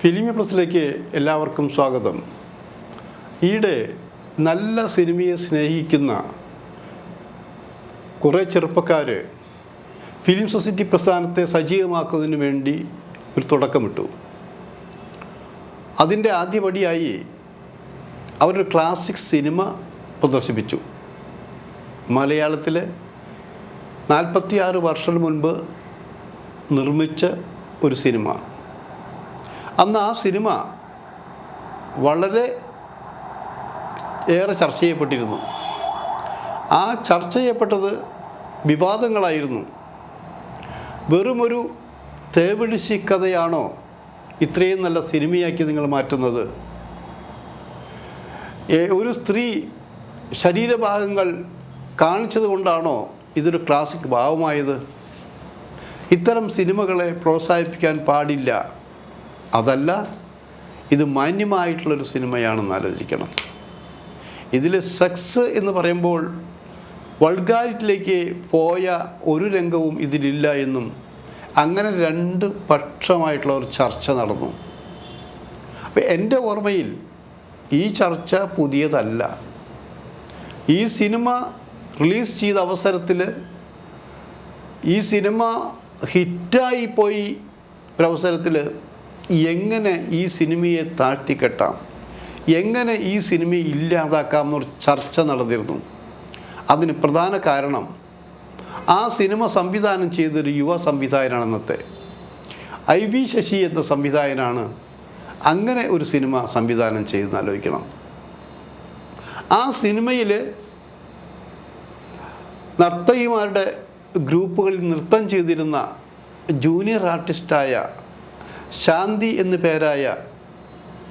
ഫിലിമി പ്ലസിലേക്ക് എല്ലാവർക്കും സ്വാഗതം. ഈയിടെ നല്ല സിനിമയെ സ്നേഹിക്കുന്ന കുറേ ചെറുപ്പക്കാർ ഫിലിം സൊസൈറ്റി പ്രസ്ഥാനത്തെ സജീവമാക്കുന്നതിന് വേണ്ടി ഒരു തുടക്കമിട്ടു. അതിൻ്റെ ആദ്യപടിയായി അവരൊരു ക്ലാസിക് സിനിമ പ്രദർശിപ്പിച്ചു. മലയാളത്തിൽ 46 വർഷം മുൻപ് നിർമ്മിച്ച ഒരു സിനിമ. അന്ന് ആ സിനിമ വളരെ ഏറെ ചർച്ച ചെയ്യപ്പെട്ടിരുന്നു. ആ ചർച്ച ചെയ്യപ്പെട്ടത് വിവാദങ്ങളായിരുന്നു. വെറുമൊരു തേവിടിശി കഥയാണോ ഇത്രയും നല്ല സിനിമയാക്കി നിങ്ങൾ മാറ്റുന്നത്? ഒരു സ്ത്രീ ശരീരഭാഗങ്ങൾ കാണിച്ചത് കൊണ്ടാണോ ഇതൊരു ക്ലാസിക് ഭാവമായത്? ഇത്തരം സിനിമകളെ പ്രോത്സാഹിപ്പിക്കാൻ പാടില്ല. അതല്ല, ഇത് മാന്യമായിട്ടുള്ളൊരു സിനിമയാണെന്ന് ആലോചിക്കണം. ഇതിൽ സെക്സ് എന്ന് പറയുമ്പോൾ വൾഗാരിറ്റിയിലേക്ക് പോയ ഒരു രംഗവും ഇതിലില്ല എന്നും അങ്ങനെ രണ്ട് പക്ഷമായിട്ടുള്ള ഒരു ചർച്ച നടന്നു. അപ്പം എൻ്റെ ഓർമ്മയിൽ ഈ ചർച്ച പുതിയതല്ല. ഈ സിനിമ റിലീസ് ചെയ്ത അവസരത്തിൽ ഈ സിനിമ ഹിറ്റായി പോയി ഒരവസരത്തിൽ എങ്ങനെ ഈ സിനിമയെ താഴ്ത്തിക്കെട്ടാം, എങ്ങനെ ഈ സിനിമയെ ഇല്ലാതാക്കാം എന്നൊരു ചർച്ച നടന്നിരുന്നു. അതിന് പ്രധാന കാരണം ആ സിനിമ സംവിധാനം ചെയ്തൊരു യുവ സംവിധായകനാണ് അന്നത്തെ IV ശശി എന്ന സംവിധായകനാണ് അങ്ങനെ ഒരു സിനിമ സംവിധാനം ചെയ്തെന്ന് ആലോചിക്കണം. ആ സിനിമയിൽ നർത്തകിമാരുടെ ഗ്രൂപ്പുകളിൽ നൃത്തം ചെയ്തിരുന്ന ജൂനിയർ ആർട്ടിസ്റ്റായ ശാന്തി എന്നു പേരായ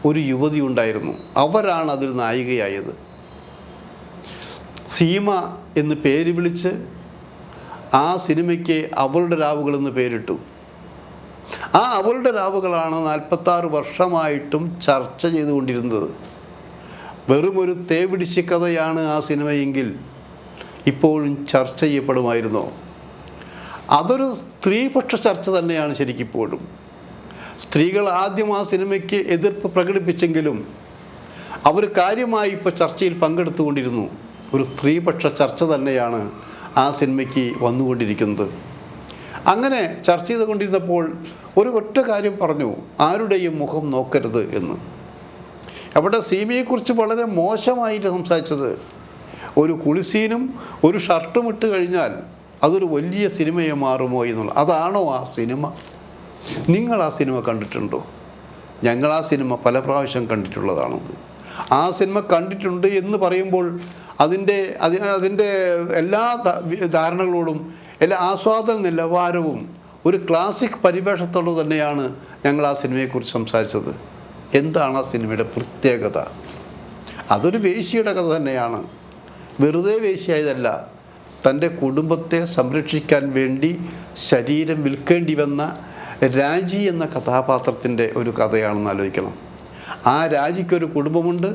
ഒരു യുവതി ഉണ്ടായിരുന്നു. അവരാണ് അതിൽ നായികയായത്. സീമ എന്ന് പേര് വിളിച്ച് ആ സിനിമയ്ക്ക് അവളുടെ രാവുകൾ എന്ന് പേരിട്ടു. ആ അവളുടെ രാവുകളാണ് 46 വർഷമായിട്ടും ചർച്ച ചെയ്തുകൊണ്ടിരുന്നത്. വെറുമൊരു തേവിടിശി കഥയാണ് ആ സിനിമയെങ്കിൽ ഇപ്പോഴും ചർച്ച ചെയ്യപ്പെടുമായിരുന്നോ? അതൊരു സ്ത്രീപക്ഷ ചർച്ച തന്നെയാണ് ശരിക്കിപ്പോഴും. സ്ത്രീകൾ ആദ്യം ആ സിനിമയ്ക്ക് എതിർപ്പ് പ്രകടിപ്പിച്ചെങ്കിലും അവർ കാര്യമായി ഇപ്പോൾ ചർച്ചയിൽ പങ്കെടുത്തുകൊണ്ടിരുന്നു. ഒരു സ്ത്രീപക്ഷ ചർച്ച തന്നെയാണ് ആ സിനിമയ്ക്ക് വന്നുകൊണ്ടിരിക്കുന്നത്. അങ്ങനെ ചർച്ച ചെയ്തുകൊണ്ടിരുന്നപ്പോൾ ഒരു ഒറ്റ കാര്യം പറഞ്ഞു: ആരുടെയും മുഖം നോക്കരുത് എന്ന്. അവിടെ സീമയെക്കുറിച്ച് വളരെ മോശമായിട്ട് സംസാരിച്ചത്. ഒരു കുളിസീനും ഒരു ഷർട്ടും ഇട്ട് കഴിഞ്ഞാൽ അതൊരു വലിയ സിനിമയെ മാറുമോ എന്നുള്ള. അതാണോ ആ സിനിമ? നിങ്ങൾ ആ സിനിമ കണ്ടിട്ടുണ്ടോ? ഞങ്ങൾ ആ സിനിമ പല പ്രാവശ്യം കണ്ടിട്ടുള്ളതാണത്. ആ സിനിമ കണ്ടിട്ടുണ്ട് എന്ന് പറയുമ്പോൾ അതിൻ്റെ എല്ലാ ധാരണകളോടും എല്ലാ ആസ്വാദന നിലവാരവും ഒരു ക്ലാസിക് പരിവേഷത്തോട് തന്നെയാണ് ഞങ്ങൾ ആ സിനിമയെക്കുറിച്ച് സംസാരിച്ചത്. എന്താണ് ആ സിനിമയുടെ പ്രത്യേകത? അതൊരു വേശ്യയുടെ കഥ തന്നെയാണ്. വെറുതെ വേശ്യയായതല്ല, തൻ്റെ കുടുംബത്തെ സംരക്ഷിക്കാൻ വേണ്ടി ശരീരം വിൽക്കേണ്ടി വന്ന രാജി എന്ന കഥാപാത്രത്തിൻ്റെ ഒരു കഥയാണെന്ന് ആലോചിക്കണം. ആ രാജിക്കൊരു കുടുംബമുണ്ട്,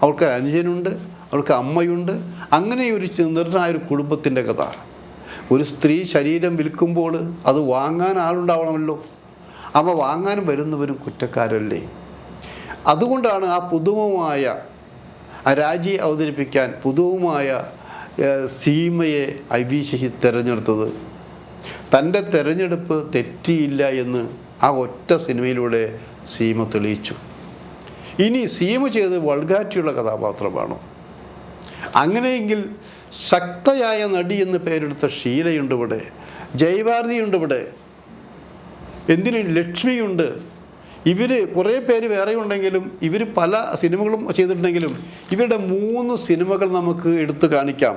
അവൾക്ക് അനുജനുണ്ട്, അവൾക്ക് അമ്മയുണ്ട്. അങ്ങനെ ഒരു നിർണായ ഒരു കുടുംബത്തിൻ്റെ കഥ. ഒരു സ്ത്രീ ശരീരം വിൽക്കുമ്പോൾ അത് വാങ്ങാൻ ആളുണ്ടാവണമല്ലോ. അവ വാങ്ങാൻ വരുന്നവരും കുറ്റക്കാരല്ലേ? അതുകൊണ്ടാണ് ആ പുതുമമായ ആ രാജിയെ അവതരിപ്പിക്കാൻ പുതുമമായ സീമയെ IV ശശി തിരഞ്ഞെടുത്തത്. തൻ്റെ തിരഞ്ഞെടുപ്പ് തെറ്റിയില്ല എന്ന് ആ ഒറ്റ സിനിമയിലൂടെ സീമ തെളിയിച്ചു. ഇനി സീമ ചെയ്ത് വൾഗാരിറ്റിയുള്ള കഥാപാത്രമാണോ? അങ്ങനെയെങ്കിൽ ശക്തയായ നടി എന്ന് പേരെടുത്ത ഷീലയുണ്ട് ഇവിടെ, ജയഭാരതിയുണ്ട് ഇവിടെ, എന്തിന് ലക്ഷ്മിയുണ്ട്. ഇവർ കുറേ പേര് വേറെ ഉണ്ടെങ്കിലും ഇവർ പല സിനിമകളും ചെയ്തിട്ടുണ്ടെങ്കിലും ഇവരുടെ 3 സിനിമകൾ നമുക്ക് എടുത്തു കാണിക്കാം.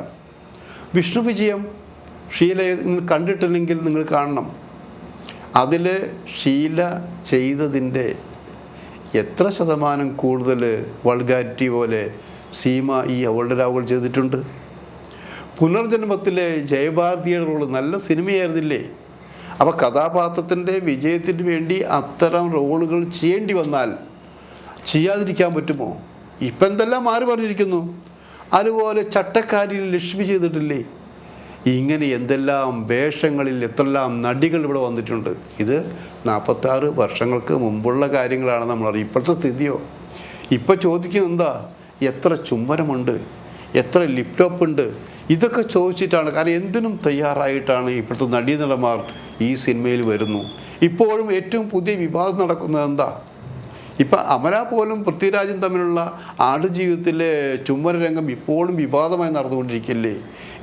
വിഷ്ണു വിജയം ഷീലയെ നിങ്ങൾ കണ്ടിട്ടില്ലെങ്കിൽ നിങ്ങൾ കാണണം. അതിൽ ഷീല ചെയ്തതിൻ്റെ എത്ര ശതമാനം കൂടുതൽ വൾഗാരിറ്റി പോലെ സീമ ഈ അവളുടെ രാവുകൾ ചെയ്തിട്ടുണ്ട്. പുനർജന്മത്തിലെ ജയഭാരതിയുടെ റോള് നല്ല സിനിമയായിരുന്നില്ലേ? അപ്പോൾ കഥാപാത്രത്തിൻ്റെ വിജയത്തിന് വേണ്ടി അത്തരം റോളുകൾ ചെയ്യേണ്ടി വന്നാൽ ചെയ്യാതിരിക്കാൻ പറ്റുമോ? ഇപ്പം എന്തെല്ലാം മാറി പറഞ്ഞിരിക്കുന്നു. അതുപോലെ ചട്ടക്കാരിയിൽ ലക്ഷ്മി ചെയ്തിട്ടില്ലേ? ഇങ്ങനെ എന്തെല്ലാം വേഷങ്ങളിൽ എത്രയെല്ലാം നടികൾ ഇവിടെ വന്നിട്ടുണ്ട്. ഇത് 46 വർഷങ്ങൾക്ക് മുമ്പുള്ള കാര്യങ്ങളാണ് നമ്മൾ അറിയുക. ഇപ്പോഴത്തെ സ്ഥിതിയോ? ഇപ്പോൾ ചോദിക്കുന്നത് എന്താ? എത്ര ചുംബനമുണ്ട്, എത്ര ലിപ്ടോപ്പ് ഉണ്ട്, ഇതൊക്കെ ചോദിച്ചിട്ടാണ്. കാരണം എന്തിനും തയ്യാറായിട്ടാണ് ഇപ്പോഴത്തെ നടീനടന്മാർ ഈ സിനിമയിൽ വരുന്നു. ഇപ്പോഴും ഏറ്റവും പുതിയ വിവാദം നടക്കുന്നത് എന്താ? ഇപ്പം അമല പോലും പൃഥ്വിരാജും തമ്മിലുള്ള ആടുജീവിതത്തിലെ ചുംബന രംഗം ഇപ്പോഴും വിവാദമായി നടന്നുകൊണ്ടിരിക്കില്ലേ?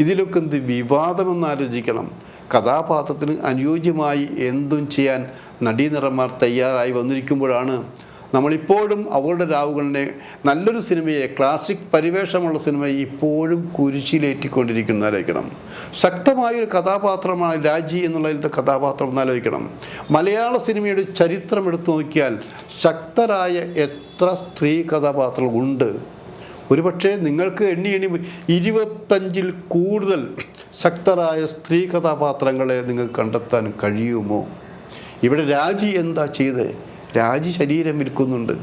ഇതിലൊക്കെ എന്ത് വിവാദമെന്ന് ആലോചിക്കണം. കഥാപാത്രത്തിന് അനുയോജ്യമായി എന്തും ചെയ്യാൻ നടീനടന്മാർ തയ്യാറായി വന്നിരിക്കുമ്പോഴാണ് നമ്മളിപ്പോഴും അവളുടെ രാവുകളിനെ, നല്ലൊരു സിനിമയെ, ക്ലാസിക് പരിവേഷമുള്ള സിനിമയെ ഇപ്പോഴും കുരിശിലേറ്റിക്കൊണ്ടിരിക്കുന്നതായിരിക്കണം. ശക്തമായൊരു കഥാപാത്രമാണ് രാജി എന്നുള്ളതിലത്തെ കഥാപാത്രം എന്നാലോചിക്കണം. മലയാള സിനിമയുടെ ചരിത്രം എടുത്തു നോക്കിയാൽ ശക്തരായ എത്ര സ്ത്രീ കഥാപാത്രങ്ങളുണ്ട്? ഒരുപക്ഷെ നിങ്ങൾക്ക് എണ്ണി 25-ൽ കൂടുതൽ ശക്തരായ സ്ത്രീ കഥാപാത്രങ്ങളെ നിങ്ങൾക്ക് കണ്ടെത്താൻ കഴിയുമോ? ഇവിടെ രാജി എന്താ ചെയ്തത്? രാജി ശരീരം വിൽക്കുന്നുണ്ട്.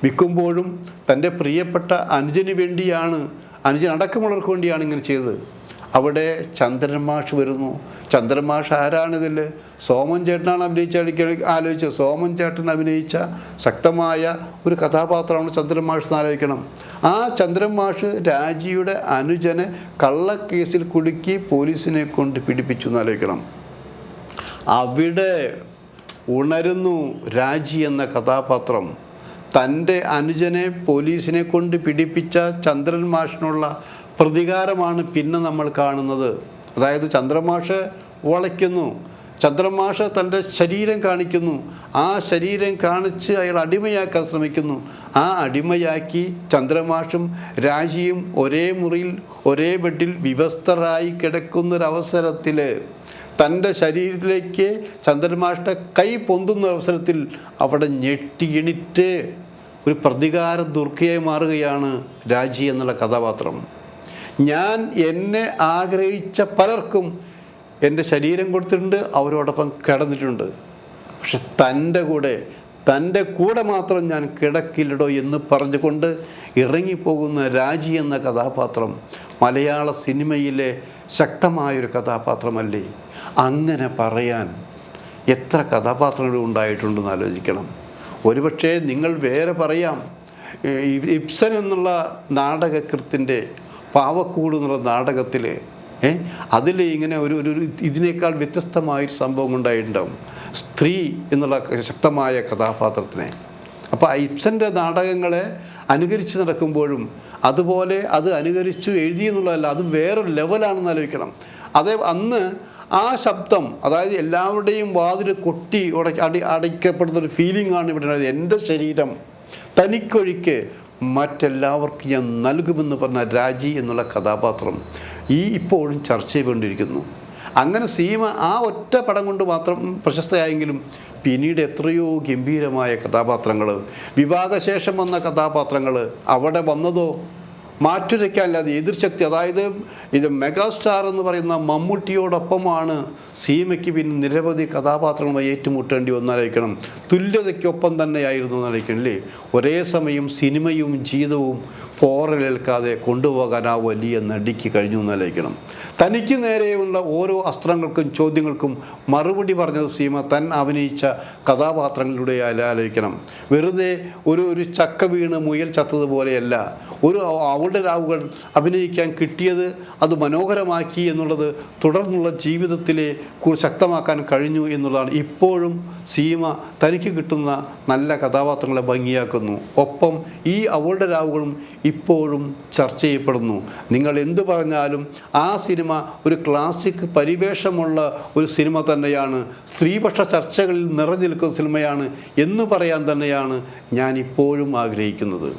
വിൽക്കുമ്പോഴും തൻ്റെ പ്രിയപ്പെട്ട അനുജന് വേണ്ടിയാണ്, അനുജൻ അടക്കമുള്ളവർക്ക് വേണ്ടിയാണ് ഇങ്ങനെ ചെയ്തത്. അവിടെ ചന്ദ്രൻ മാഷ് വരുന്നു. ചന്ദ്രൻ മാഷ് ആരാണിതിൽ? സോമൻ ചേട്ടനാണ് ആലോചിച്ചത്. സോമൻ ചേട്ടൻ അഭിനയിച്ച ശക്തമായ ഒരു കഥാപാത്രമാണ് ചന്ദ്രൻ മാഷ് എന്ന് ആലോചിക്കണം. ആ ചന്ദ്രൻ മാഷ് രാജിയുടെ അനുജനെ കള്ളക്കേസിൽ കുടുക്കി പോലീസിനെ കൊണ്ട് പിടിപ്പിച്ചു എന്നാലോചിക്കണം. അവിടെ ഉണരുന്നു രാജി എന്ന കഥാപാത്രം. തൻ്റെ അനുജനെ പോലീസിനെ കൊണ്ട് പിടിപ്പിച്ച ചന്ദ്രൻ മാഷിനുള്ള പ്രതികാരമാണ് പിന്നെ നമ്മൾ കാണുന്നത്. അതായത് ചന്ദ്രൻ മാഷ് വളയ്ക്കുന്നു, ചന്ദ്രൻ മാഷ് തൻ്റെ ശരീരം കാണിക്കുന്നു. ആ ശരീരം കാണിച്ച് അയാൾ അടിമയാക്കാൻ ശ്രമിക്കുന്നു. ആ അടിമയാക്കി ചന്ദ്രൻ മാഷും രാജിയും ഒരേ മുറിയിൽ ഒരേ ബെഡിൽ വിവസ്തരായി കിടക്കുന്നൊരവസരത്തിൽ തൻ്റെ ശരീരത്തിലേക്ക് ചന്ദ്രമാഷ്ട കൈ പൊന്തുന്ന അവസരത്തിൽ അവിടെ ഞെട്ടിയെണിറ്റ് ഒരു പ്രതികാര ദുർഗയായി മാറുകയാണ് രാജി എന്നുള്ള കഥാപാത്രം. ഞാൻ എന്നെ ആഗ്രഹിച്ച പലർക്കും എൻ്റെ ശരീരം കൊടുത്തിട്ടുണ്ട്, അവരോടൊപ്പം കിടന്നിട്ടുണ്ട്. പക്ഷെ തൻ്റെ കൂടെ മാത്രം ഞാൻ കിടക്കില്ലടോ എന്ന് പറഞ്ഞുകൊണ്ട് ഇറങ്ങിപ്പോകുന്ന രാജി എന്ന കഥാപാത്രം മലയാള സിനിമയിലെ ശക്തമായൊരു കഥാപാത്രമല്ലേ? അങ്ങനെ പറയാൻ എത്ര കഥാപാത്രങ്ങൾ ഉണ്ടായിട്ടുണ്ടെന്ന് ആലോചിക്കണം. ഒരുപക്ഷെ നിങ്ങൾ വേറെ പറയാം. ഇബ്സൻ എന്നുള്ള നാടകകൃത്തിൻ്റെ പാവക്കൂട് എന്നുള്ള നാടകത്തിൽ അതിൽ ഇങ്ങനെ ഒരു ഇതിനേക്കാൾ വ്യത്യസ്തമായൊരു സംഭവം ഉണ്ടായിട്ടുണ്ടാവും. സ്ത്രീ എന്നുള്ള ശക്തമായ കഥാപാത്രത്തിനെ. അപ്പോൾ ഇബ്സൻ്റെ നാടകങ്ങളെ അനുകരിച്ച് നടക്കുമ്പോഴും അതുപോലെ അത് അനുകരിച്ചു എഴുതി എന്നുള്ളതല്ല, അത് വേറൊരു ലെവലാണെന്ന് ആലോചിക്കണം. അതേ അന്ന് ആ ശബ്ദം, അതായത് എല്ലാവരുടെയും വാതിൽ കൊട്ടി അടയ്ക്കപ്പെടുന്നൊരു ഫീലിംഗാണ് ഇവിടെ ഉണ്ടായത്. എൻ്റെ ശരീരം തനിക്കൊഴിക്ക് മറ്റെല്ലാവർക്കും ഞാൻ നൽകുമെന്ന് പറഞ്ഞ രാജി എന്നുള്ള കഥാപാത്രം ഇപ്പോഴും ചർച്ച ചെയ്തുകൊണ്ടിരിക്കുന്നു. അങ്ങനെ സീമ ആ ഒറ്റ പടം കൊണ്ട് മാത്രം പ്രശസ്തയായെങ്കിലും പിന്നീട് എത്രയോ ഗംഭീരമായ കഥാപാത്രങ്ങൾ, വിവാഹശേഷം വന്ന കഥാപാത്രങ്ങൾ അവിടെ വന്നതോ മാറ്റുരയ്ക്കാനില്ലാതെ എതിർശക്തി. അതായത് ഇത് മെഗാസ്റ്റാർ എന്ന് പറയുന്ന മമ്മൂട്ടിയോടൊപ്പമാണ് സീമയ്ക്ക് പിന്നെ നിരവധി കഥാപാത്രങ്ങളുമായി ഏറ്റുമുട്ടേണ്ടി വന്നാലായിരിക്കണം. തുല്യതയ്ക്കൊപ്പം തന്നെയായിരുന്നു എന്നായിരിക്കണം അല്ലേ? ഒരേ സമയം സിനിമയും ജീവിതവും പോറലേൽക്കാതെ കൊണ്ടുപോകാൻ ആ വലിയ നടിക്ക് കഴിഞ്ഞു എന്നാലായിരിക്കണം. തനിക്ക് നേരെയുള്ള ഓരോ അസ്ത്രങ്ങൾക്കും ചോദ്യങ്ങൾക്കും മറുപടി പറഞ്ഞത് സീമ താൻ അഭിനയിച്ച കഥാപാത്രങ്ങളിലൂടെ ആലോചിക്കണം. വെറുതെ ഒരു ചക്ക വീണ് മുയൽ ചത്തതുപോലെയല്ല. അവളുടെ രാവുകൾ അഭിനയിക്കാൻ കിട്ടിയത് അത് മനോഹരമാക്കി എന്നുള്ളത് തുടർന്നുള്ള ജീവിതത്തിലെ ശക്തമാക്കാൻ കഴിഞ്ഞു എന്നുള്ളതാണ്. ഇപ്പോഴും സീമ തനിക്ക് കിട്ടുന്ന നല്ല കഥാപാത്രങ്ങളെ ഭംഗിയാക്കുന്നു. ഒപ്പം ഈ അവളുടെ രാവുകളും ഇപ്പോഴും ചർച്ച ചെയ്യപ്പെടുന്നു. നിങ്ങൾ എന്തു പറഞ്ഞാലും ആ സിനിമ ഒരു ക്ലാസിക് പരിവേഷമുള്ള ഒരു സിനിമ തന്നെയാണ്, സ്ത്രീപക്ഷ ചർച്ചകളിൽ നിറഞ്ഞു നിൽക്കുന്ന സിനിമയാണ് എന്ന് പറയാൻ തന്നെയാണ് ഞാൻ ഇപ്പോഴും ആഗ്രഹിക്കുന്നത്.